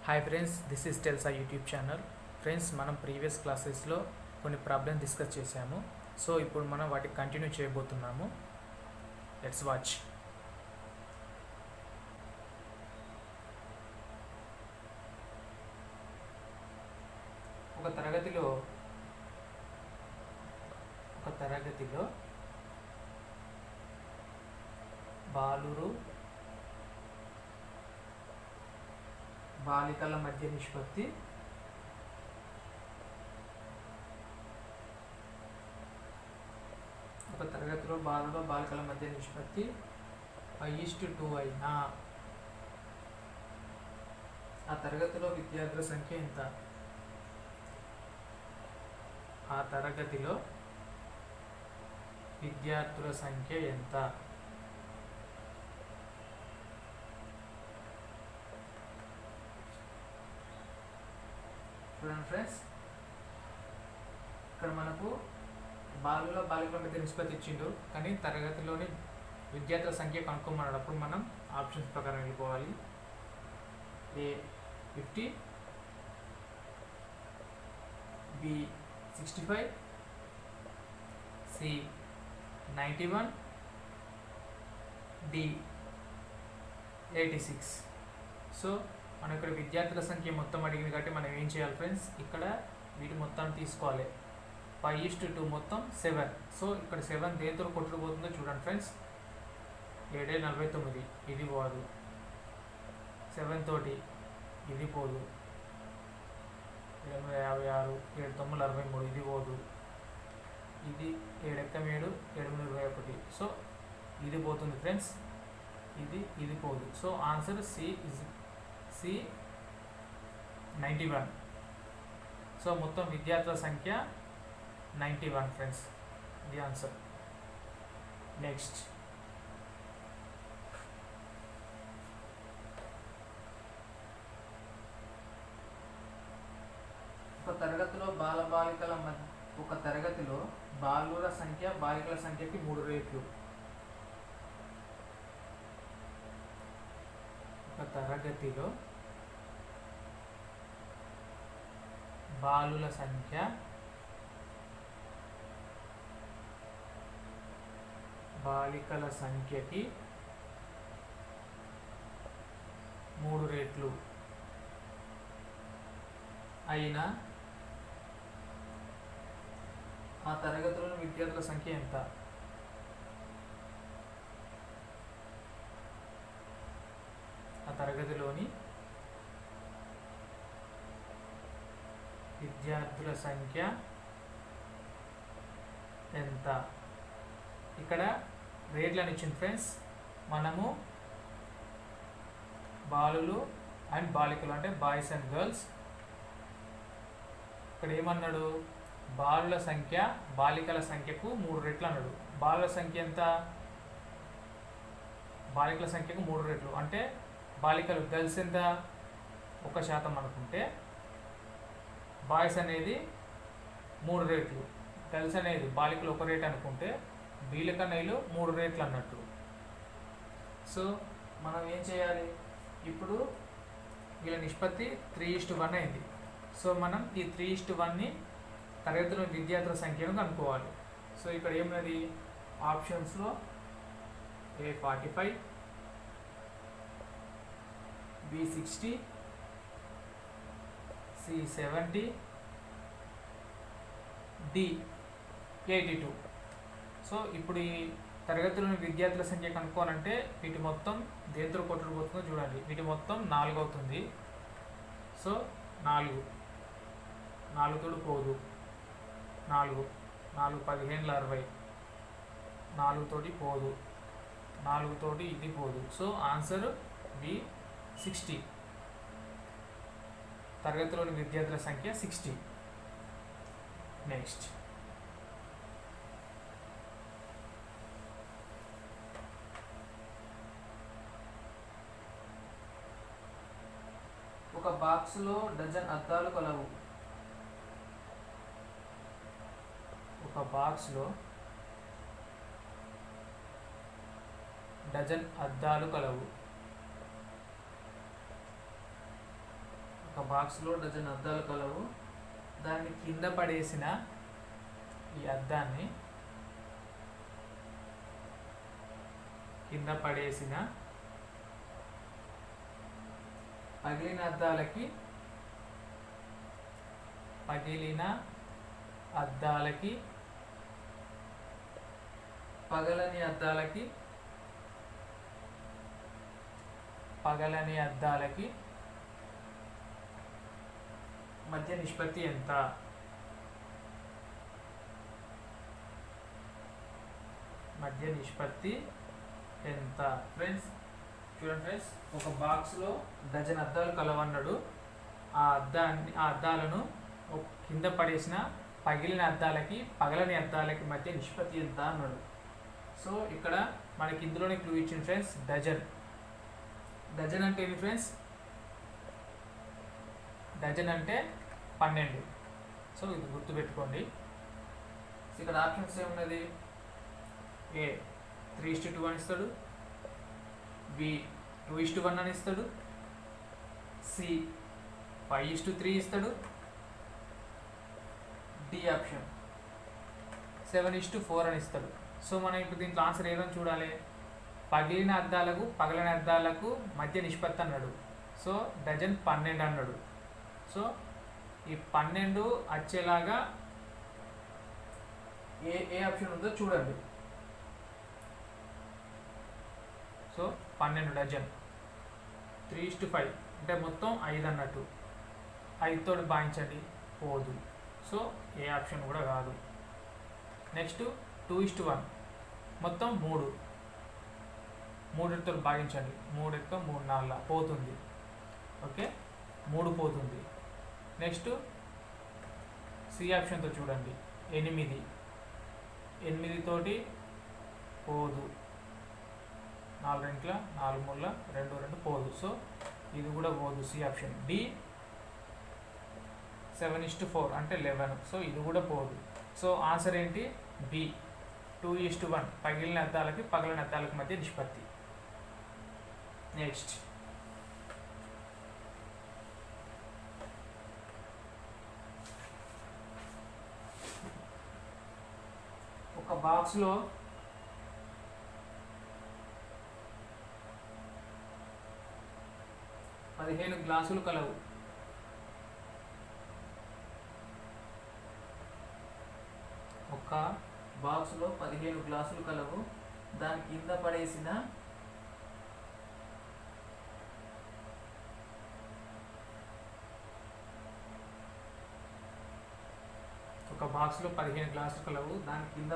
Hi friends, this is Telsa YouTube channel. Friends, మనం previous క్లాసెస్లో కొన్ని ప్రాబ్లమ్ డిస్కస్ చేశాము. సో ఇప్పుడు మనం వాటికి కంటిన్యూ చేయబోతున్నాము. Let's watch. ఒక తరగతిలో బాలురు బాలికల మధ్య నిష్పత్తి బాలురు బాలికల మధ్య నిష్పత్తి 5:2 అయినా ఆ తరగతిలో విద్యార్థుల సంఖ్య ఎంత? ఆ తరగతిలో విద్యార్థుల సంఖ్య ఎంత? చూడండి ఫ్రెండ్స్, ఇక్కడ మనకు బాలుల బాలికల మధ్య నిష్పత్తి ఇచ్చిండు, కానీ తరగతిలోని విద్యార్థుల సంఖ్య కనుక్కోమన్నప్పుడు మనం ఆప్షన్స్ ప్రకారం వెళ్ళిపోవాలి. ఏ 50, బి 65, సి 91, డి 86. సో మనం ఇక్కడ విద్యార్థుల సంఖ్య మొత్తం అడిగింది కాబట్టి మనం ఏం చేయాలి ఫ్రెండ్స్, ఇక్కడ వీటి మొత్తం తీసుకోవాలి. 5:2 మొత్తం 7. సో ఇక్కడ 7 దేంతో కొట్టుకుపోతుందో చూడండి ఫ్రెండ్స్. 7:49 ఇది పోదు, 7 తోటి ఇది పోదు, 8:56, 7:9 ఇది పోదు, ఇది 7:7, 8:21. సో ఇది పోతుంది ఫ్రెండ్స్, ఇది పోదు. So answer C 91. సో మొత్తం విద్యార్థుల సంఖ్య 91 ఫ్రెండ్స్, ఇది ఆన్సర్. నెక్స్ట్, ఒక తరగతిలో బాలుర సంఖ్య బాలికల సంఖ్యకి 3 రెట్లు. ఒక తరగతిలో బాలుల సంఖ్య బాలికల సంఖ్యకి 3 రెట్లు అయినా ఆ తరగతిలోని విద్యార్థుల సంఖ్య ఎంత? ఆ తరగతిలోని విద్యార్థుల సంఖ్య ఎంత? ఇక్కడ రేట్లను ఇచ్చింది ఫ్రెండ్స్. మనము బాలులు అండ్ బాలికలు అంటే బాయ్స్ అండ్ గర్ల్స్. ఇక్కడ ఏమన్నాడు? బాలుల సంఖ్య బాలికల సంఖ్యకు 3 రెట్లు అన్నాడు. బాలుల సంఖ్య ఎంత? బాలికల సంఖ్యకు 3 రెట్లు అంటే బాలికలు గర్ల్స్ ఎంత? 1% అనుకుంటే బాయ్స్ అనేది 3 రేట్లు, గర్ల్స్ అనేది బాలికలు 1 రేట్ అనుకుంటే బీలకన్నయ్యలు 3 రేట్లు అన్నట్టు. సో మనం ఏం చేయాలి? ఇప్పుడు వీళ్ళ నిష్పత్తి 3:1 అయింది. సో మనం ఈ 3:1ని తరగతిలో విద్యార్థుల సంఖ్యను కనుక్కోవాలి. సో ఇక్కడ ఏమన్నది? ఆప్షన్స్లో ఏ 45, బి 60, సి 70, డి 82. సో ఇప్పుడు ఈ తరగతిలోని విద్యార్థుల సంఖ్య కనుక్కోవాలంటే వీటి మొత్తం దేంతో కొట్టుకుపోతుందో చూడండి. వీటి మొత్తం 4 అవుతుంది. సో 4 తోడు పోదు, 4 15 60, 4 తోటి పోదు, 4 తోటి ఇది పోదు. So answer B 60. తరగతిలోని విద్యార్థుల సంఖ్య 60. నెక్స్ట్, ఒక బాక్సులో డజన్ అద్దాలు కలవు. ఒక బాక్స్లో డజన్ అద్దాలు కలవు. బాక్స్లో డజన్ అద్దాలు కలవు. దాన్ని కింద పడేసిన ఈ అద్దాన్ని కింద పడేసిన పగిలిన అద్దాలకి పగలని అద్దాలకి మధ్య నిష్పత్తి ఎంత? ఫ్రెండ్స్ చూడండి ఫ్రెండ్స్, ఒక బాక్స్లో డజన్ అద్దాలు కలవన్నాడు. ఆ అద్దాలను కింద పడేసిన పగిలిన అద్దాలకి పగలని అద్దాలకి మధ్య నిష్పత్తి ఎంత అన్నాడు. సో ఇక్కడ మనకి ఇందులోనే క్లూ ఇచ్చింది ఫ్రెండ్స్. డజన్ అంటే ఏంటి ఫ్రెండ్స్? డజన్ అంటే 12. సో ఇది గుర్తుపెట్టుకోండి. ఇక్కడ ఆప్షన్స్ ఏమున్నది? ఏ 3:2 అని ఇస్తాడు, బి 2:1 అని ఇస్తాడు, సి 5:3 ఇస్తాడు, డి ఆప్షన్ 7:4 అని ఇస్తాడు. సో మనం ఇప్పుడు దీంట్లో ఆన్సర్ ఏదని చూడాలి. పగిలిన అద్దాలకు పగలని అద్దాలకు మధ్య నిష్పత్తి అన్నాడు. సో డజన్ 12 అన్నాడు. సో ఈ 12 వచ్చేలాగా ఏ ఆప్షన్ ఉందో చూడండి. సో 12 డజన్ 3:5 అంటే మొత్తం 5 అన్నట్టు. 5తో భాగించండి, పోదు. సో ఏ ఆప్షన్ కూడా కాదు. నెక్స్ట్ 2:1 మొత్తం 3తో భాగించండి. 3 × 3 = 4 పోతుంది. ఓకే, 3 పోతుంది. నెక్స్ట్ సి ఆప్షన్తో చూడండి. 8తోటి పోదు. 4 2 4 3 2 2 పోదు. సో ఇది కూడా పోదు, సి ఆప్షన్. డి 7:4 అంటే 11. సో ఇది కూడా పోదు. సో ఆన్సర్ ఏంటి? బి 2:1 పగిలిన అద్దాలకి పగలని అద్దాలకి మధ్య నిష్పత్తి. నెక్స్ట్ ఒక బాక్స్లో పదిహేను గ్లాసులు కలవు. ఒక బాక్స్లో 15 గ్లాసులు కలవు. దాని కింద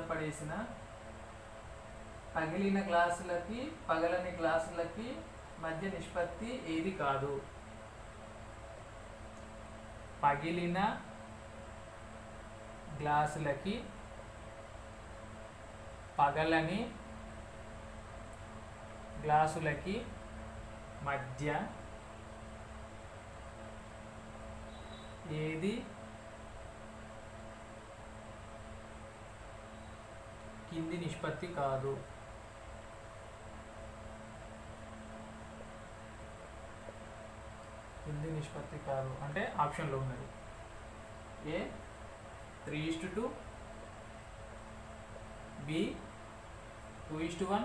పడేసిన పగిలిన గ్లాసులకి పగలని గ్లాసులకి మధ్య నిష్పత్తి ఏది కాదు? పగిలిన గ్లాసులకి పగలని గ్లాసులకి మధ్య ఏది కింది నిష్పత్తి కాదు? కింది నిష్పత్తి కాదు అంటే ఆప్షన్లో ఉన్నది. ఏ 3:2, బి 2:1,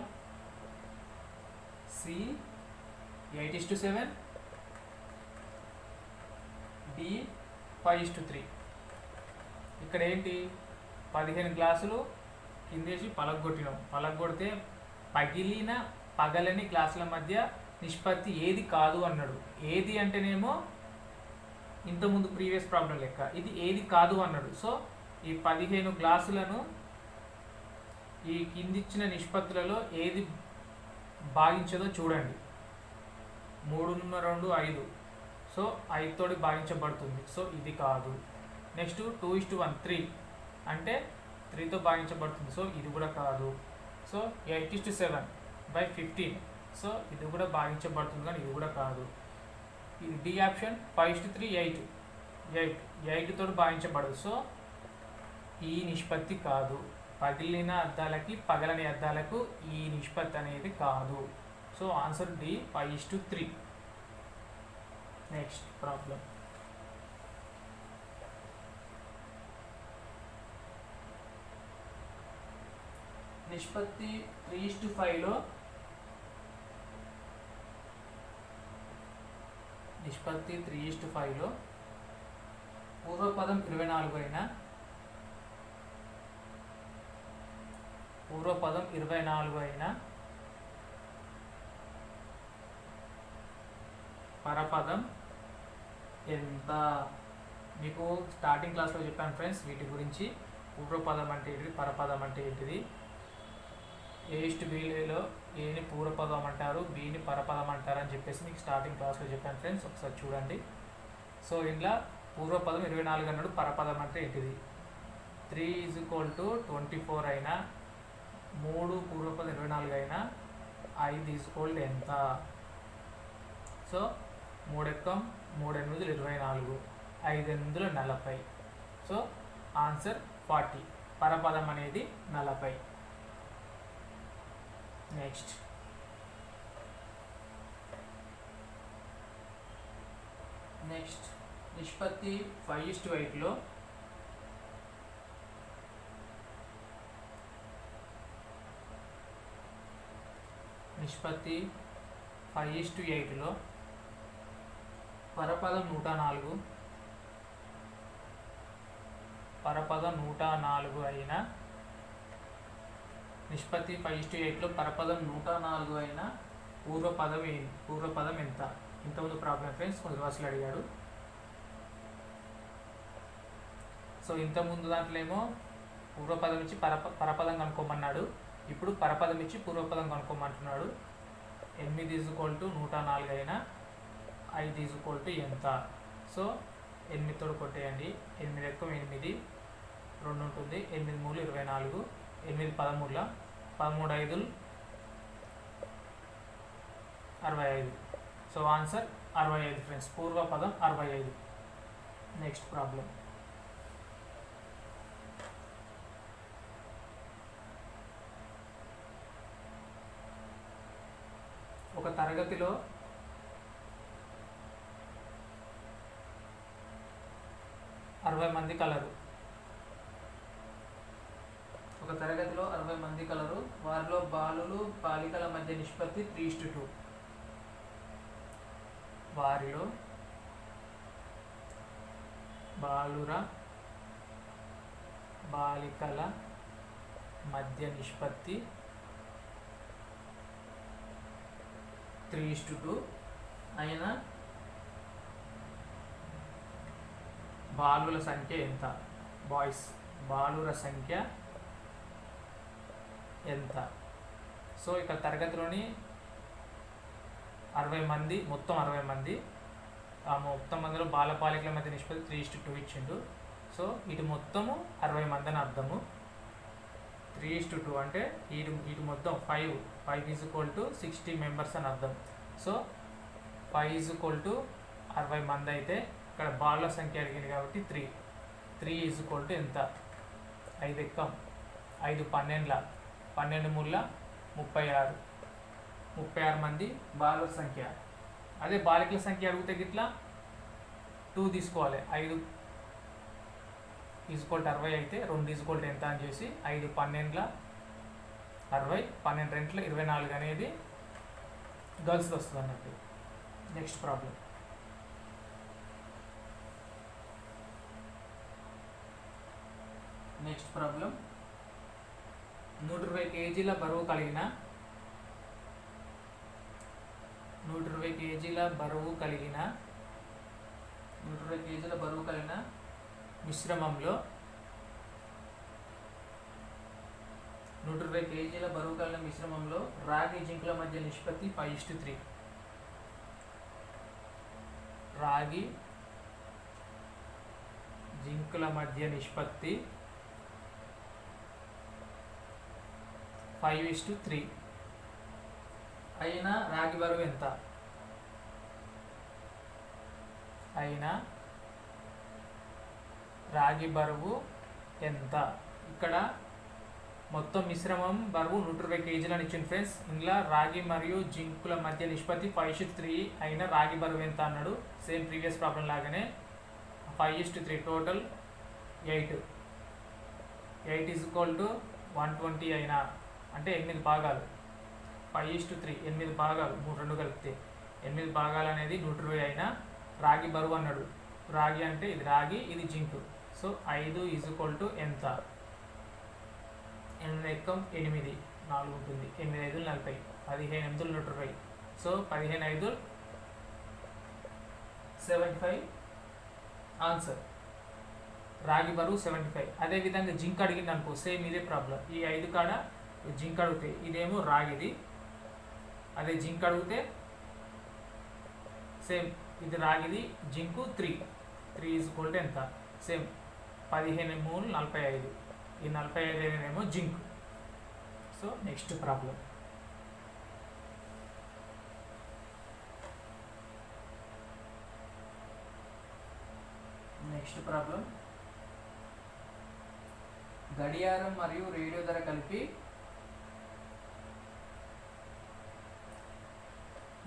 సి 8:7, డి 5:3. ఇక్కడ ఏంటి? 15 గ్లాసులు కిందేసి పలగొడితే పగిలిన పగలని గ్లాసుల మధ్య నిష్పత్తి ఏది కాదు అన్నాడు. ఏది అంటేనేమో ఇంతకుముందు ప్రీవియస్ ప్రాబ్లం లెక్క ఇది ఏది కాదు అన్నాడు. సో ఈ 15 గ్లాసులను ఈ కిందిచ్చిన నిష్పత్తులలో ఏది భాగించదో చూడండి. 3 2 5. సో 5తోటి భాగించబడుతుంది. సో ఇది కాదు. నెక్స్ట్ 2:1 3 అంటే 3తో భాగించబడుతుంది. సో ఇది కూడా కాదు. సో 8:7/15. సో ఇది కూడా భాగించబడుతుంది కానీ ఇది కూడా కాదు. ఇది డి ఆప్షన్ 5:3 8 తోటి భాగించబడదు. సో ఈ నిష్పత్తి కాదు. పగిలిన అద్దాలకి పగలని అద్దాలకు ఈ నిష్పత్తి అనేది కాదు. So answer D 5:3. Next problem. నిష్పత్తి 3:5లో నిష్పత్తి 3:5లో పూర్వపదం 24 అయినా పరపదం ఎంత? మీకు స్టార్టింగ్ క్లాస్లో చెప్పాను ఫ్రెండ్స్ వీటి గురించి. పూర్వపదం అంటే ఏంటిది, పరపదం అంటే ఏంటిది. A:B ఏని పూర్వపదం అంటారు, బిని పరపదం అంటారు అని చెప్పేసి మీకు స్టార్టింగ్ క్లాస్లో చెప్పాను ఫ్రెండ్స్, ఒకసారి చూడండి. సో ఇంట్లో పూర్వపదం 24 అన్నాడు, పరపదం అంటే ఏంటిది. 3 = 24 అయినా 3 పూర్వపదం 24 అయినా 5 = ఎంత? సో 3 × 3 = 24, 5 × 40. So answer 40. పరపదం అనేది 40. నెక్స్ట్ నిష్పత్తి 5:8లో పరపదం 104 అయినా నిష్పత్తి 5:8లో పరపదం 104 అయినా పూర్వపదం ఎంత? ఇంతకుముందు ప్రాబ్లం ఫ్రెండ్స్ కొంచెం రాసులు అడిగాడు. సో ఇంతకుముందు దాంట్లో ఏమో పూర్వపదం ఇచ్చి పరపదం కనుక్కోమన్నాడు, ఇప్పుడు పరపదం ఇచ్చి పూర్వపదం కనుక్కోమంటున్నాడు. 8 = 104 అయినా 5 = ఎంత? సో 8 కొట్టేయండి. 8 × 8 2 ఉంటుంది, 8 × 3 = 24, 8 13 13 5 65. So answer 65 friends. పూర్వపదం 65. Next problem. ఒక తరగతిలో 60 మంది కలరు. వారిలో బాలులు బాలికల మధ్య నిష్పత్తి 3:2. వారిలో బాలికల మధ్య నిష్పత్తి 3:2 అయినా బాలుల సంఖ్య ఎంత? బాలుర సంఖ్య ఎంత? సో ఇక్కడ తరగతిలోని 60 మంది, మొత్తం 60 మంది. ఆ మొత్తం మందిలో బాలికల మధ్య నిష్పత్తి 3:2 ఇచ్చిండు. సో ఇటు మొత్తము 60 మంది అని అర్థము. 3:2 అంటే ఇటు మొత్తం 5 = 60 మెంబర్స్ అని అర్థం. సో 5 = 60 మంది అయితే ఇక్కడ బాలుల సంఖ్య అడిగింది కాబట్టి 3 = ఎంత? 5 ఎక్కం 5 12 12 3 36 మంది బాలుల సంఖ్య. అదే బాలికల సంఖ్య అడిగితే గిట్లా 2 తీసుకోవాలి. 5 = 60 అయితే 2 = ఎంత అని చేసి 5 12 60 12 2 24 అనేది గర్ల్స్ వస్తుంది అన్నట్టు. Next problem. నెక్స్ట్ ప్రాబ్లం 120 kgల బరువు కలిగిన 120 kgల బరువు కలిగిన మిశ్రమంలో 120 kgల బరువు కలిగిన మిశ్రమంలో రాగి జింకుల మధ్య నిష్పత్తి 5:3. రాగి జింకుల మధ్య నిష్పత్తి 5:3 అయినా రాగి బరువు ఎంత? ఇక్కడ మొత్తం మిశ్రమం బరువు 120 kg అని ఇచ్చింది ఫ్రెండ్స్. ఇందులో రాగి మరియు జింకుల మధ్య నిష్పత్తి 5:3 అయినా రాగి బరువు ఎంత అన్నాడు. సేమ్ ప్రీవియస్ ప్రాబ్లం లాగానే 5:3 టోటల్ 8 = 120 అయినా అంటే 8 భాగాలు, 5:3, 8 భాగాలు, 3 కలిపితే 8 భాగాలు అనేది 120 అయినా రాగి బరువు అన్నాడు. రాగి అంటే ఇది రాగి, ఇది జింక్. సో 5 = ఎంత? 8 ఎక్కం 8, 4 ఉంటుంది. 8 5 40, 15 8 120. So 15 5 75 answer. రాగి బరువు 75. అదేవిధంగా జింక్ అడిగింది అనుకో, సేమ్ ఇదే ప్రాబ్లం. ఈ 5 కాడ జింక్ అడిగితే ఇదేమో రాగిది, అదే జింక్ అడిగితే సేమ్ ఇది రాగిది, జింకు 3 = ఎంత? సేమ్ 15 3 45. ఈ 45 ఏమో జింక్. So next problem. గడియారం మరియు రేడియో ధర కలిపి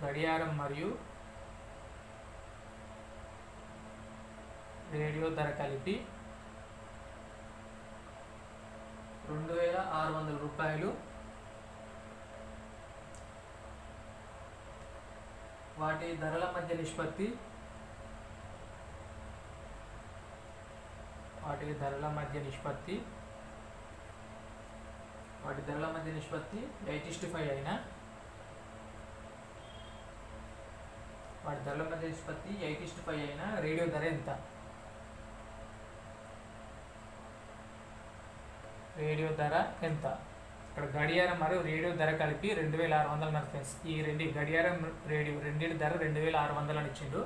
గడియారం మరియు రేడియో ధర కలిపి 2600 రూపాయలు. వాటి ధరల మధ్య నిష్పత్తి 8:5 అయినా రేడియో ధర ఎంత? ఇక్కడ గడియారం మరియు రేడియో ధర కలిపి 2600 ఫ్రెండ్స్. ఈ గడియారం రేడియో రెండింటి ధర 2600 అని ఇచ్చిండు.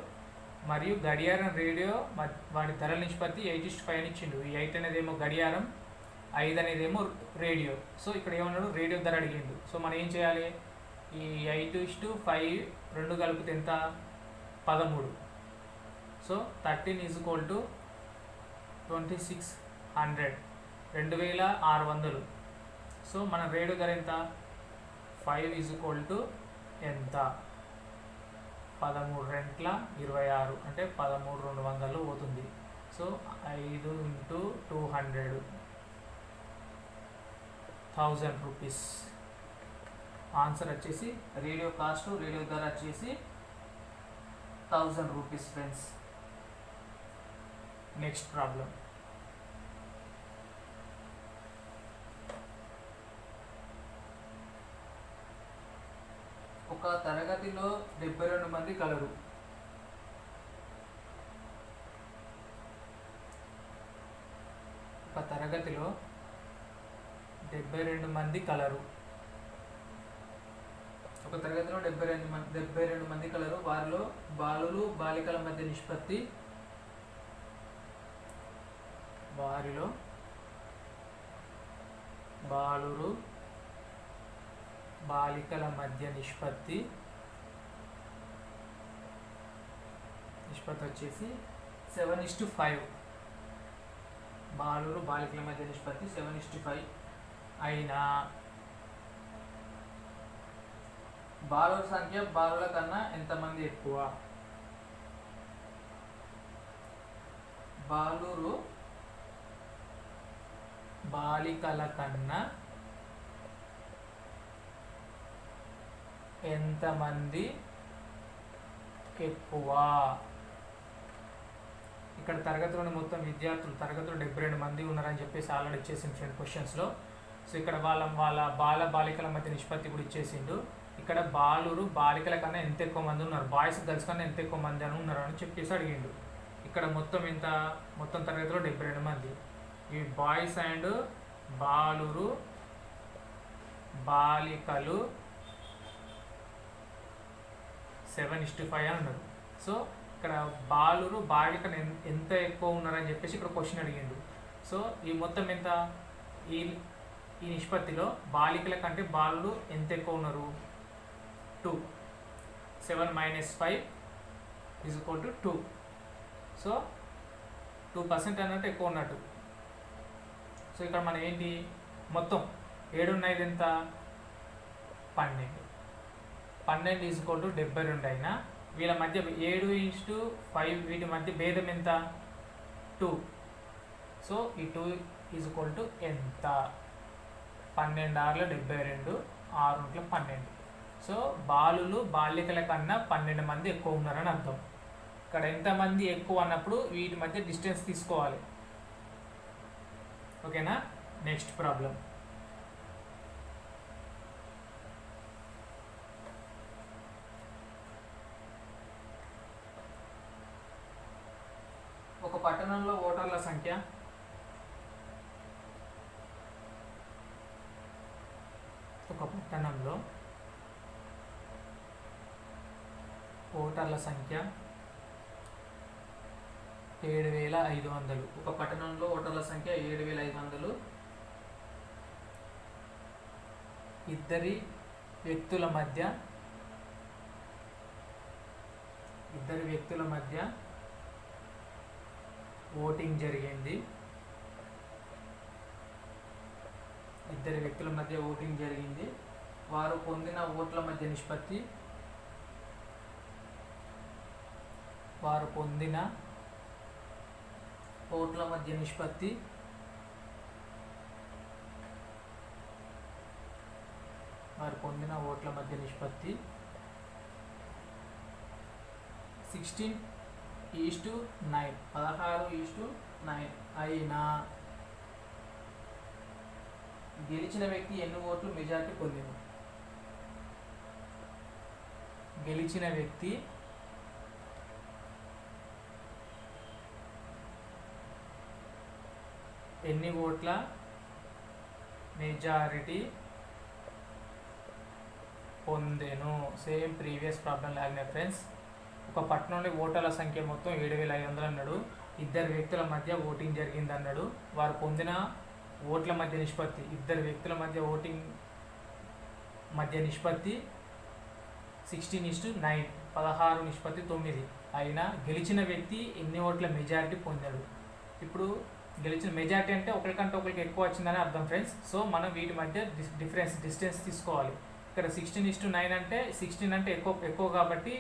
మరియు గడియారం రేడియో వాటి ధరల నిష్పత్తి 8:5 అని ఇచ్చిండు. ఈ 8 అనేదేమో గడియారం, 5 అనేదేమో రేడియో. సో ఇక్కడ ఏమన్నాడు? రేడియో ధర అడిగిండు. సో మనం ఏం చేయాలి? ఈ 8:5 రెండు కలిపితే ఎంత? 13. సో 13 = 2600, 2600. సో మన రేడియో ధర ఎంత? 5 = ఎంత? 13 రెంట్ల 26 అంటే 13,200 పోతుంది. So 5 × 200, 1000 rupees. ఆన్సర్ వచ్చేసి రేడియో ధర వచ్చేసి 1000 రూపీస్ ఫ్రెండ్స్. Next problem. ఒక తరగతిలో 72 మంది కలరు. ఒక తరగతిలో 72 మంది కలరు. వారిలో బాలురు బాలికల మధ్య నిష్పత్తి వచ్చేసి 7:5. బాలురు బాలికల మధ్య నిష్పత్తి 7:5 అయినా బాలుర సంఖ్య బాలుల కన్నా ఎంతమంది ఎక్కువ? బాలురు బాలికల కన్నా ఎంతమంది ఎక్కువ? ఇక్కడ తరగతిలోని మొత్తం విద్యార్థులు తరగతిలో 72 మంది ఉన్నారని చెప్పేసి ఆల్రెడీ ఇచ్చేసిండు క్వశ్చన్స్లో. సో ఇక్కడ వాళ్ళ బాలికల మధ్య నిష్పత్తి కూడా ఇచ్చేసిండు. ఇక్కడ బాలురు బాలికల కన్నా ఎంత ఎక్కువ మంది ఉన్నారు, బాయ్స్ గర్ల్స్ కన్నా ఎంత ఎక్కువ మంది అని ఉన్నారు అని చెప్పేసి అడిగిండు. ఇక్కడ మొత్తం తరగతిలో 72 మంది. ఈ బాయ్స్ అండ్ బాలురు బాలికలు 7:5 అని ఉన్నారు. సో ఇక్కడ బాలురు బాలికలు ఎంత ఎక్కువ ఉన్నారని చెప్పేసి ఇక్కడ క్వశ్చన్ అడిగిండు. సో ఈ మొత్తం ఎంత? ఈ నిష్పత్తిలో బాలికల కంటే బాలురు ఎంత ఎక్కువ ఉన్నారు? 2. 7 - 5 = 2. సో 2% అన్నట్టు ఎక్కువ ఉన్నట్టు. సో ఇక్కడ మనం ఏంటి? మొత్తం 7 ఉన్నది ఎంత? 12. 12 = 72 అయినా వీళ్ళ మధ్య 7:5 వీటి మధ్య భేదం ఎంత? 2. సో ఈ 2 = ఎంత? 12 ఆరుల 72, 6 12. సో బాలికల కన్నా 12 మంది ఎక్కువ ఉన్నారని అర్థం. ఇక్కడ ఎంతమంది ఎక్కువ అన్నప్పుడు వీటి మధ్య డిస్టెన్స్ తీసుకోవాలి. ఓకేనా? Next problem. ఒక పట్టణంలో ఓటర్ల సంఖ్య ఓటర్ల సంఖ్య 7,500. ఒక పట్టణంలో ఓటర్ల సంఖ్య 7,500. ఇద్దరి వ్యక్తుల మధ్య ఓటింగ్ జరిగింది. వారు పొందిన ఓట్ల మధ్య నిష్పత్తి ఓట్ల మధ్య నిష్పత్తి 16:9 16:9 అయినా గెలిచిన వ్యక్తి ఎన్ని ఓట్లు మెజారిటీ పొందింది? గెలిచిన వ్యక్తి ఎన్ని ఓట్ల మెజారిటీ పొందెను? సేమ్ ప్రీవియస్ ప్రాబ్లం లాగానే ఫ్రెండ్స్. ఒక పట్టణంలో ఓటర్ల సంఖ్య మొత్తం 7,500 అన్నాడు. ఇద్దరు వ్యక్తుల మధ్య ఓటింగ్ జరిగింది అన్నాడు. వారు పొందిన ఓట్ల మధ్య నిష్పత్తి, ఇద్దరు వ్యక్తుల మధ్య ఓటింగ్ మధ్య నిష్పత్తి 16:9 16:9 అయినా గెలిచిన వ్యక్తి ఎన్ని ఓట్ల మెజారిటీ పొందాడు? ఇప్పుడు గెలిచిన మెజారిటీ అంటే ఒకరికంటే ఒకరికి ఎక్కువ వచ్చిందని అర్థం ఫ్రెండ్స్. సో మనం వీటి మధ్య డిస్టెన్స్ తీసుకోవాలి. ఇక్కడ 16:9 అంటే 16 అంటే ఎక్కువ కాబట్టి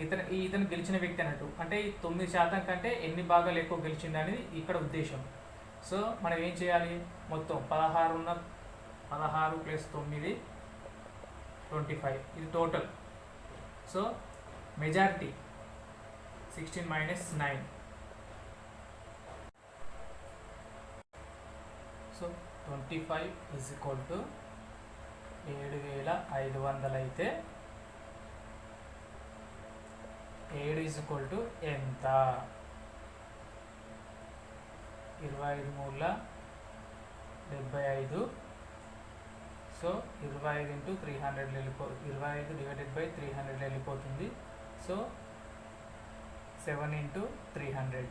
ఇతను గెలిచిన వ్యక్తి అన్నట్టు. అంటే 9% కంటే ఎన్ని భాగాలు ఎక్కువ గెలిచింది అనేది ఇక్కడ ఉద్దేశం. సో మనం ఏం చేయాలి? మొత్తం 16 + 9 25, ఇది టోటల్. So majority 16 - 9. సో 25 = 7,500 అయితే 7 ఎంత? 25 × 75. సో 25 × 300 25/300 వెళ్ళిపోతుంది. సో 7 × 300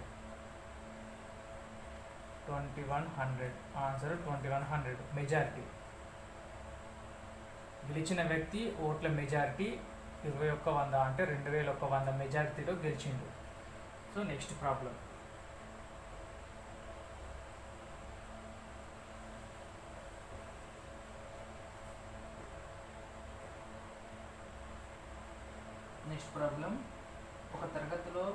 2100. Answer 2100 majority. గెలిచిన వ్యక్తి ఓట్ల మెజారిటీ 2100 అంటే 2100 మెజారిటీలో గెలిచిండు. So next problem. ఒక తరగతిలో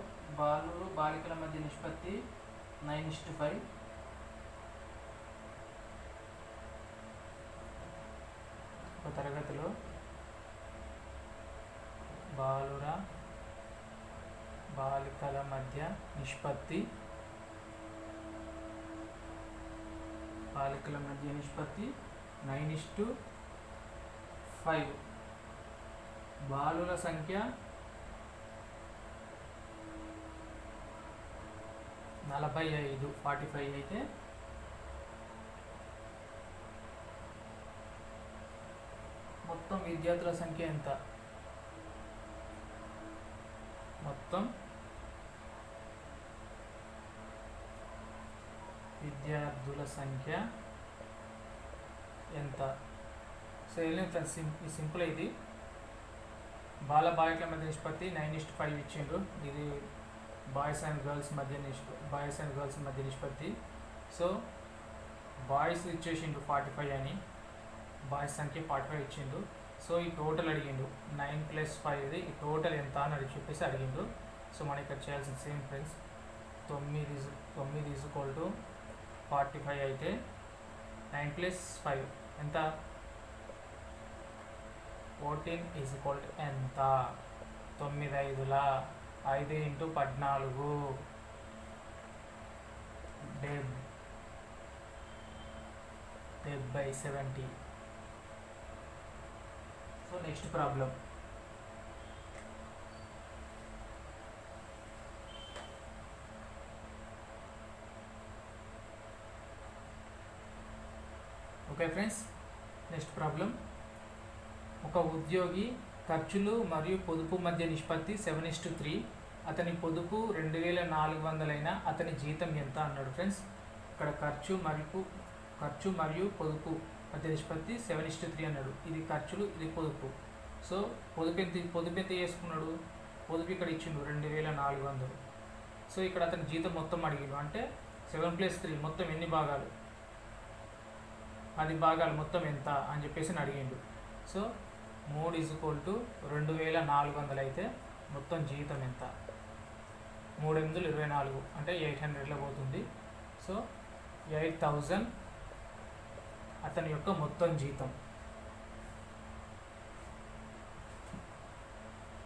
బాలికల మధ్య నిష్పత్తి 9:5. ఒక తరగతిలో బాలికల మధ్య నిష్పత్తి 9:5. బాలుల సంఖ్య 45 అయితే మొత్తం విద్యార్థుల సంఖ్య ఎంత? మొత్తం విద్యార్థుల సంఖ్య ఎంత? So friends, simple. ఇది బాలికల మధ్య నిష్పత్తి 9:5 ఇచ్చిండ్రు. ఇది బాయ్స్ అండ్ గర్ల్స్ మధ్య నిష్పత్తి. సో బాయ్స్ ఇచ్చేసిండు 45 అని, బాయ్స్ సంఖ్య 45 ఇచ్చిండు. సో ఈ టోటల్ అడిగిండు 9 + 5 ఈ టోటల్ ఎంత అని చెప్పేసి అడిగిండు. సో మనం ఇక్కడ చేయాల్సిన సేమ్ ఫ్రెండ్స్. 9 = 45 అయితే 9 + 5 ఎంత 14 ఈజ్ ఈక్వల్ టు ఎంత 9 5ల 5 into 14 70. So next problem. Okay friends, next problem. ఒక ఉద్యోగి ఖర్చులు మరియు పొదుపు మధ్య నిష్పత్తి 7:3. అతని పొదుపు 2400 అయినా అతని జీతం ఎంత అన్నాడు ఫ్రెండ్స్. ఇక్కడ ఖర్చు మరియు పొదుపు మధ్య నిష్పత్తి 7:3 అన్నాడు. ఇది ఖర్చులు, ఇది పొదుపు. సో పొదుపు ఎంత చేసుకున్నాడు? పొదుపు ఇక్కడ ఇచ్చిండు 2400. సో ఇక్కడ అతని జీతం మొత్తం అడిగిండు. అంటే 7+3 మొత్తం ఎన్ని భాగాలు? 10 భాగాలు మొత్తం ఎంత అని చెప్పేసి అడిగిండు. సో 3 ఈజ్ ఈక్వల్ టు 2400 అయితే మొత్తం జీతం ఎంత? 3 8 24 అంటే 800లో పోతుంది. సో 8000 అతని యొక్క మొత్తం జీతం.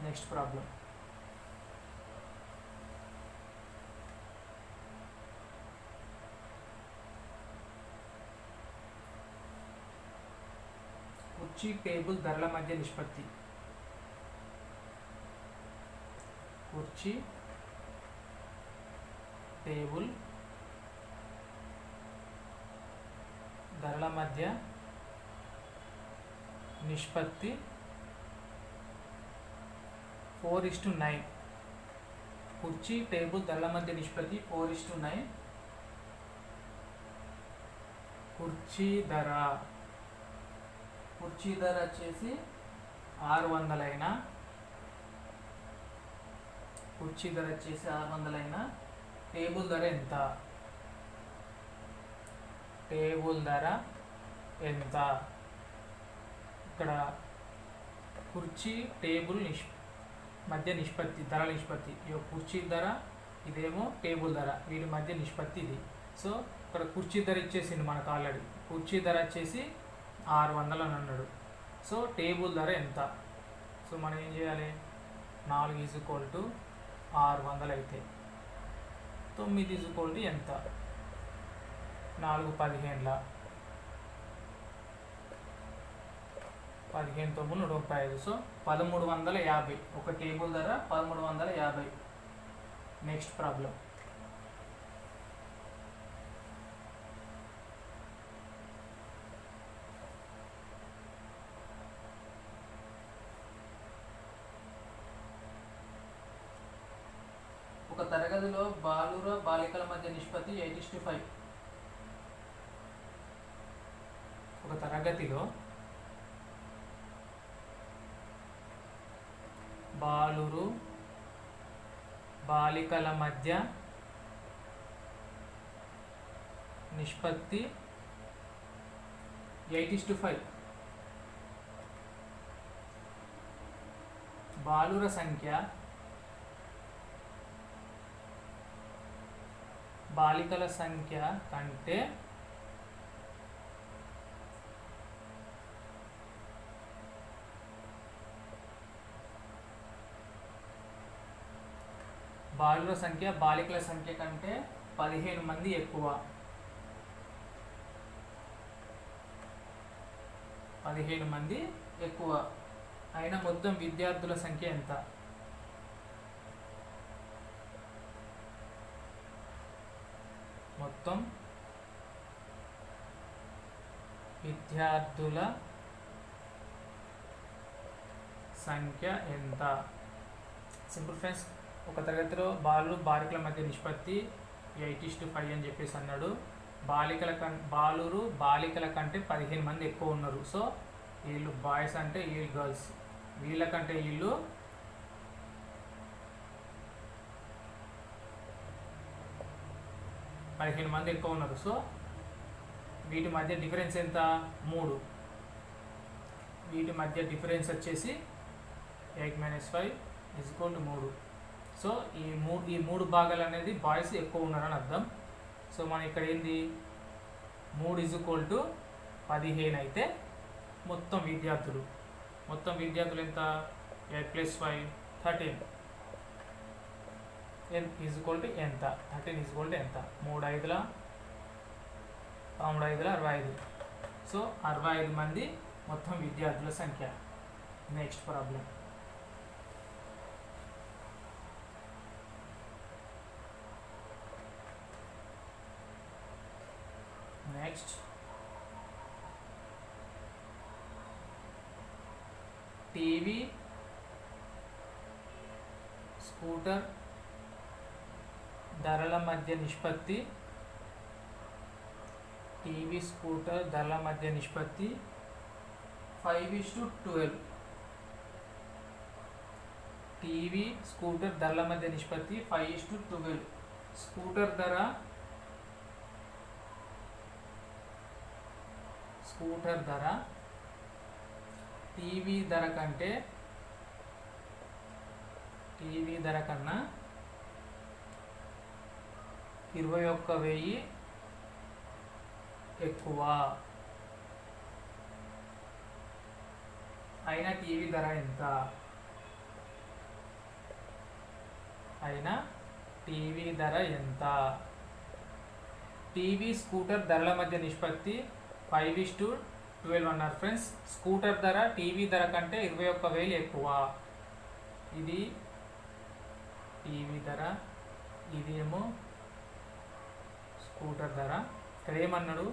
Next problem. కుర్చీ టేబుల్ ధరల మధ్య నిష్పత్తి. కుర్చీ టేబుల్ ధరల మధ్య నిష్పత్తి 4:9. కుర్చీ టేబుల్ ధరల మధ్య నిష్పత్తి 4:9. కుర్చీ ధర వచ్చేసి 600 అయినా, కుర్చీ ధర వచ్చేసి 600 అయినా టేబుల్ ధర ఎంత? టేబుల్ ధర ఎంత? ఇక్కడ కుర్చీ టేబుల్ మధ్య నిష్పత్తి, ధరల నిష్పత్తి. కుర్చీ ధర, ఇదేమో టేబుల్ ధర, వీటి మధ్య నిష్పత్తి ఇది. సో ఇక్కడ కుర్చీ ధర ఇచ్చేసింది మనకు ఆల్రెడీ. కుర్చీ ధర వచ్చేసి 600 అని అన్నాడు. సో టేబుల్ ధర ఎంత? సో మనం ఏం చేయాలి? 4 ఈజ్ ఈక్వల్ టు 600 అయితే 9 ఈజ్ ఈక్వల్ టు ఎంత? 4 15ల 15 9 135. సో 1350. ఒక టేబుల్ ధర 1350. Next problem. ఒక తరగతిలో బాలికల మధ్య నిష్పత్తి 8:5. ఒక తరగతిలో బాలికల మధ్య నిష్పత్తి 8:5. బాలుర సంఖ్య బాలికల సంఖ్య కంటే బాలుర సంఖ్య బాలికల సంఖ్య కంటే 15 మంది ఎక్కువ. 15 మంది ఎక్కువ అయిన మొత్తం విద్యార్థుల సంఖ్య ఎంత? మొత్తం విద్యార్థుల సంఖ్య ఎంత? Simple friends. ఒక తరగతిలో బాలికల మధ్య నిష్పత్తి 8:5 అని చెప్పేసి అన్నాడు. బాలికల కంటే 15 మంది ఎక్కువ ఉన్నారు. సో వీళ్ళు బాయ్స్ అంటే వీళ్ళు గర్ల్స్, వీళ్ళకంటే వీళ్ళు 15 మంది ఎక్కువ ఉన్నారు. సో వీటి మధ్య డిఫరెన్స్ ఎంత? 3. వీటి మధ్య డిఫరెన్స్ వచ్చేసి 8 - 5 = 3. సో ఈ మూడు భాగాలు అనేది బాయ్స్ ఎక్కువ ఉన్నారని అర్థం. సో మనం ఇక్కడ ఏంది 3 = 15 అయితే మొత్తం విద్యార్థులు ఎంత? 8 + 5 13 ఈజ్ ఈక్వల్ టు ఎంత? 13 ఈజ్ ఈక్వల్ టు ఎంత? 3 5 65. సో 65 మంది మొత్తం విద్యార్థుల సంఖ్య. Next problem. Next TV, scooter ధరల మధ్య నిష్పత్తి. టీవీ, స్కూటర్ ధరల మధ్య నిష్పత్తి 5:12. టీవీ, స్కూటర్ ధరల మధ్య నిష్పత్తి 5:12. స్కూటర్ ధర టీవీ ధర కన్నా 21,000 ఎక్కువ. అయినా టీవీ ధర ఎంత? టీవీ, స్కూటర్ ధరల మధ్య నిష్పత్తి 5:12 అన్నారు ఫ్రెండ్స్. స్కూటర్ ధర టీవీ ధర కంటే 21,000 ఎక్కువ. ఇది టీవీ ధర, ఇదేమో స్కూటర్ ధర. ఇక్కడ ఏమన్నాడు?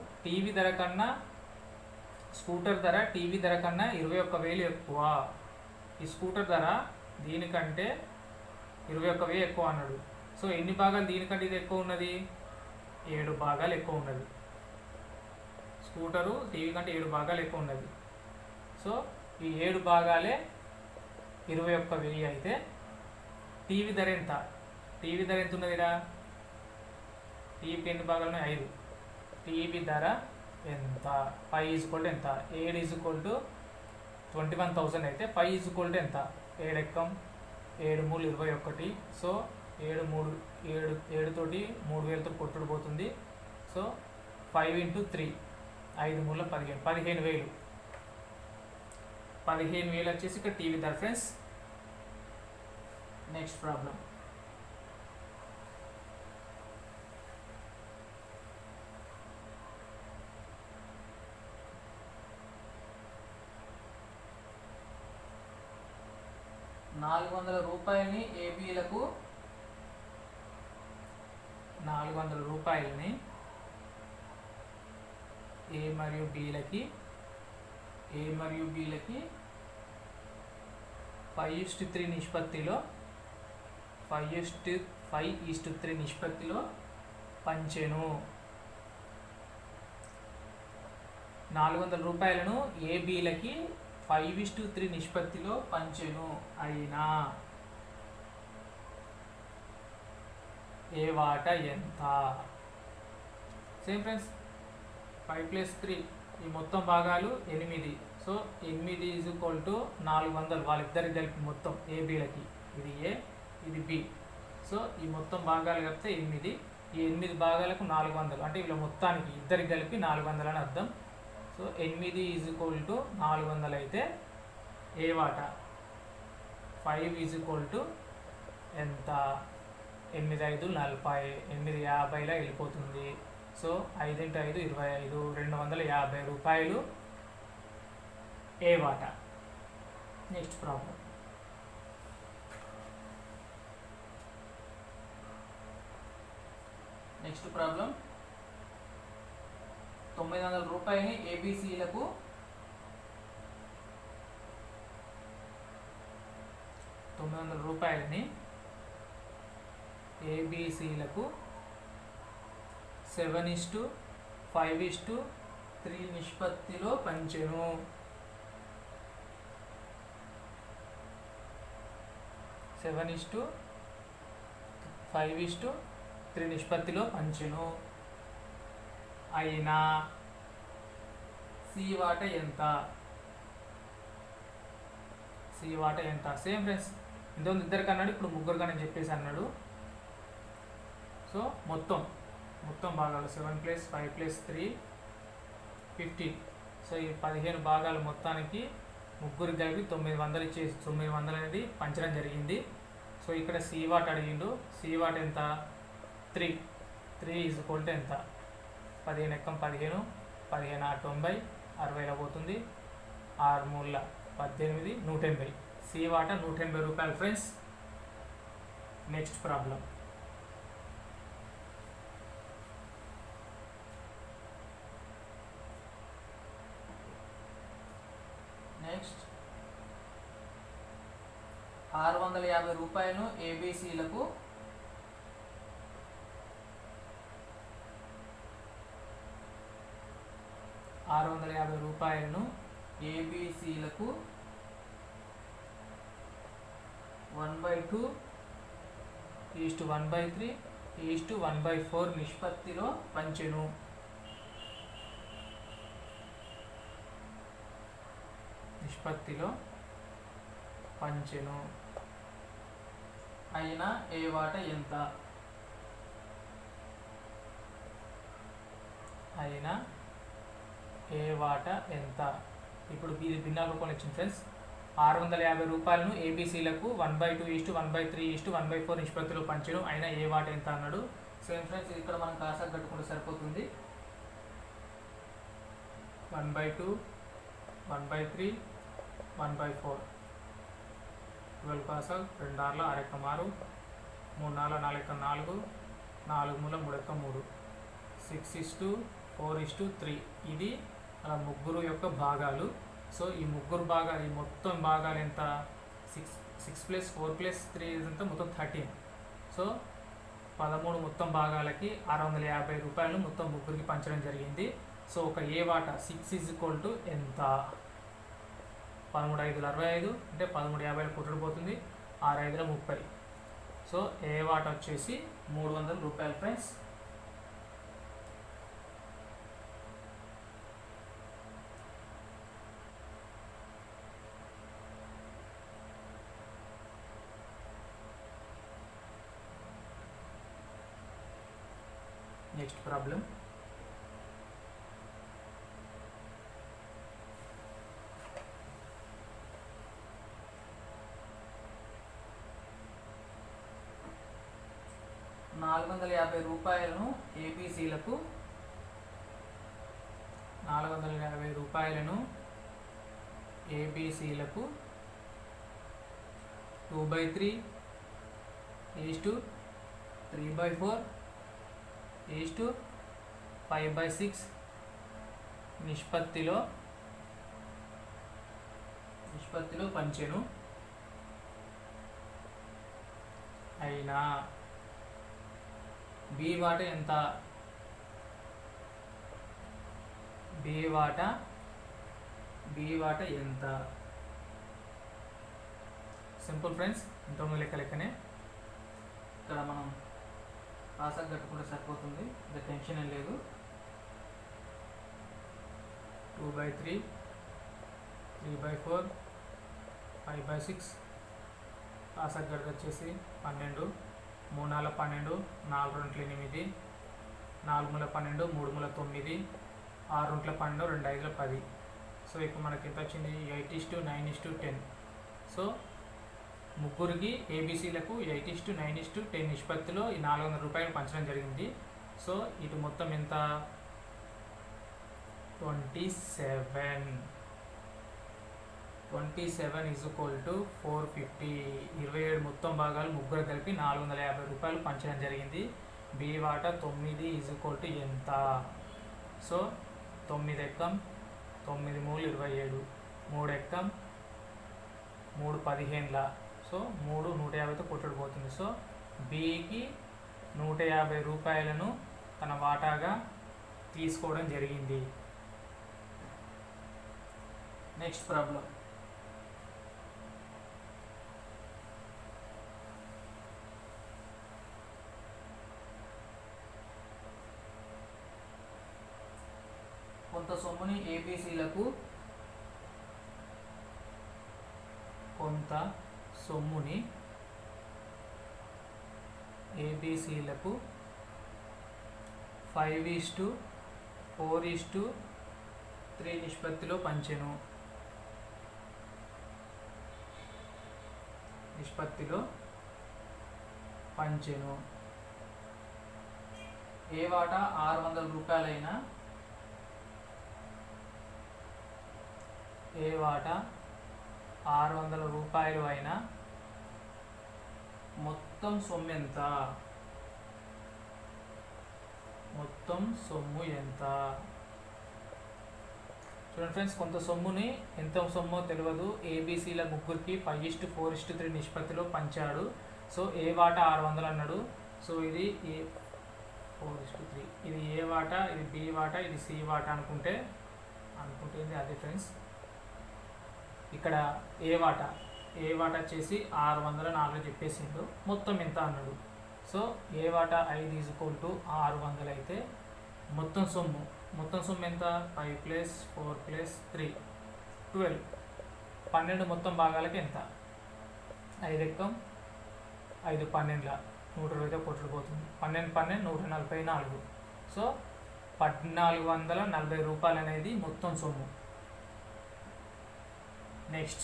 స్కూటర్ ధర టీవీ ధర కన్నా 21,000 ఎక్కువ. ఈ స్కూటర్ ధర దీనికంటే 21,000 ఎక్కువ అన్నాడు. సో ఎన్ని భాగాలు దీనికంటే ఇది ఎక్కువ ఉన్నది? 7 భాగాలు ఎక్కువ ఉన్నది. స్కూటరు టీవీ కంటే 7 భాగాలు ఎక్కువ ఉన్నది. సో ఈ 7 భాగాలే 21,000 అయితే టీవీ ధర ఎంత? టీవీ ధర ఎంత ఉన్నదిరా? టీవీకి ఎన్ని భాగాలు ఉన్నాయి? 5. టీవీ ధర ఎంత? 5 ఈజ్ ఎంత? 7 ఈజ్ 21,000 అయితే 5 ఈజ్ ఎంత? 7 ఎక్కం 7 3 21. సో 7 తోటి 3,000తో కొట్టుడు పోతుంది. సో 5 × 3 5 3 15 15,000. 15,000 వచ్చేసి ఇక్కడ టీవీ ధర ఫ్రెండ్స్. Next problem. ₹400 ఏబీలకు 400 రూపాయలని ఏ మరియు బీలకి 5:3 నిష్పత్తిలో 5:3 నిష్పత్తిలో పంచెను. 400 రూపాయలను ఏ బీలకి 5:3 నిష్పత్తిలో పంచెను. అయినా ఏ వాటా ఎంత? సేమ్ ఫ్రెండ్స్, 5 + 3 ఈ మొత్తం భాగాలు 8. So 8 is equal to 400. వాళ్ళిద్దరికి కలిపి మొత్తం ఏ బీలకి, ఇది ఏ ఇది బి. సో ఈ మొత్తం భాగాలు కలిపితే 8. ఈ 8 భాగాలకు 400 అంటే వీళ్ళ మొత్తానికి ఇద్దరికి కలిపి 400 అని అర్థం. సో 8 ఈజ్ ఈక్వల్ టు 400 అయితే ఏ వాటా? 5 ఈజ్ ఈక్వల్ టు ఎంత? 8 5 40, 8 50లా వెళ్ళిపోతుంది. సో 5 × 5 25, ₹250 ఏ వాటా. Next problem. Next problem. ₹900 ఏబీసీలకు 900 రూపాయలని ఏబీసీలకు 7:5:3 నిష్పత్తిలో పంచెను. 7:5:3 నిష్పత్తిలో పంచెను. అయినా సి వాటా ఎంత? సేమ్ ఫ్రెండ్స్, ఇంతకుముందు ఇద్దరికి అన్నాడు, ఇప్పుడు ముగ్గురికి అని చెప్పేసి అన్నాడు. సో మొత్తం భాగాలు 7 + 5 + 3 15. సో ఈ 15 భాగాలు మొత్తానికి ముగ్గురు కలిపి 900 ఇచ్చేసి 900 అనేది పంచడం జరిగింది. సో ఇక్కడ సి వాట్ అడిగిండు. సి వాట్ ఎంత? 3 ఈజ్ ఈక్వల్ టు ఎంత? 15 ఎక్కం 15, 15 90, 60లో పోతుంది, 6 మూల 18, 180. సి వాట 180 రూపాయలు ఫ్రెండ్స్. Next problem. నెక్స్ట్ 650 రూపాయలు ఏబిసిలకు ఏబిసిలకు 1/2:1/3:1/4 నిష్పత్తిలో పంచెను. అయినా ఏ వాట ఎంత? ఇప్పుడు ఇది భిన్నాల రూపంలో ఇచ్చింది ఫ్రెండ్స్. 650 రూపాయలను ఏబిసిలకు 1/2:1/3:1/4 నిష్పత్తిలో పంచెను. అయినా ఏ వాట ఎంత అన్నాడు. సేమ్ ఫ్రెండ్స్, ఇక్కడ మనం కాసాకు కట్టుకుంటే సరిపోతుంది. 1/2, 1/3, 1/4. 12 కాసాకు 2 ఆర్ల 6 ఎక్కం 6, 3 నాలుగు 4 ఎక్కం 4, 4 మూల 3 ఎక్కం 3, 6:4:3. ఇది అలా ముగ్గురు యొక్క భాగాలు. సో ఈ ముగ్గురు భాగాలు, ఈ మొత్తం భాగాలు ఎంత? 6 + 4 + 3 ఎంత? మొత్తం 13. సో 13 మొత్తం భాగాలకి 650 రూపాయలు మొత్తం ముగ్గురికి పంచడం జరిగింది. సో ఒక ఏ వాట 6 ఈజ్ ఈక్వల్ టు ఎంత? 13×5 65, అంటే 1350 కొట్టుకుపోతుంది, 6×5 30. సో ఏ వాట వచ్చేసి 300 రూపాయలు ఫ్రెండ్స్. Next problem. రూపాయలను ఏబిసిలకు 450 రూపాయలను ఏబిసిలకు 2/3:3/4:5/6 నిష్పత్తిలో పంచెను. అయినా బి వాట ఎంత? బి వాట ఎంత? సింపుల్ ఫ్రెండ్స్, ఇంతకు లెక్కనే. ఇక్కడ మనం కాసాకు కట్టుకుంటే సరిపోతుంది, ఇంత టెన్షన్ ఏం లేదు. 2/3:3/4:5/6 కాసాకు గడ్డ వచ్చేసి 12, 3 నాలుగు 12, 4 2 8, 4 మూల 12, 3 మూల 9, 6 2 12, 2 5 10. సో ఇప్పుడు మనకి ఎంత వచ్చింది? 8:9:10. సో ముగ్గురికి ఏబిసిలకు 8:9:10 నిష్పత్తిలో ఈ 400 రూపాయలు పంచడం జరిగింది. సో ఇటు మొత్తం ఎంత? 27 ఈజ్ ఈక్వల్ టు 450. 27 మొత్తం భాగాలు ముగ్గురు కలిపి 450 రూపాయలు పంచడం జరిగింది. బి వాట 9 ఈజ్ ఈక్వల్ టు ఎంత? సో 9 ఎక్కం 9 మూలు 27, 3 ఎక్కం 3 15. సో 3 150తో కొట్టుకుపోతుంది. సో బికి 150 రూపాయలను తన వాటాగా తీసుకోవడం జరిగింది. Next problem. కొంత సొమ్ముని ఏబిసిలకు 5:4:3 3 నిష్పత్తిలో పంచెను. ఏ వాటా 600 రూపాయలైనా అయినా మొత్తం సొమ్ము ఎంత? చూడండి ఫ్రెండ్స్, కొంత సొమ్ముని ఎంత సొమ్మో తెలియదు. ఏబీసీల ముగ్గురికి 5:4:3 నిష్పత్తిలో పంచాడు. సో ఏ వాటా 600 అన్నాడు. సో ఇది ఏ 4:3, ఇది ఏ వాటా, ఇది బి వాటా, ఇది సి వాటా అనుకుంటే అదే ఫ్రెండ్స్. ఇక్కడ ఏ వాటా వచ్చేసి 604 చెప్పేసిండు. మొత్తం ఎంత అన్నాడు. సో ఏ వాటా 5:600 అయితే మొత్తం సొమ్ము ఎంత? 5 + 4 + 3 12. 12 మొత్తం భాగాలకి ఎంత? 5 ఎక్కం 5 12 120 కోట్లు పోతుంది. 12 144. సో 1440 రూపాయలు అనేది మొత్తం సొమ్ము. నెక్స్ట్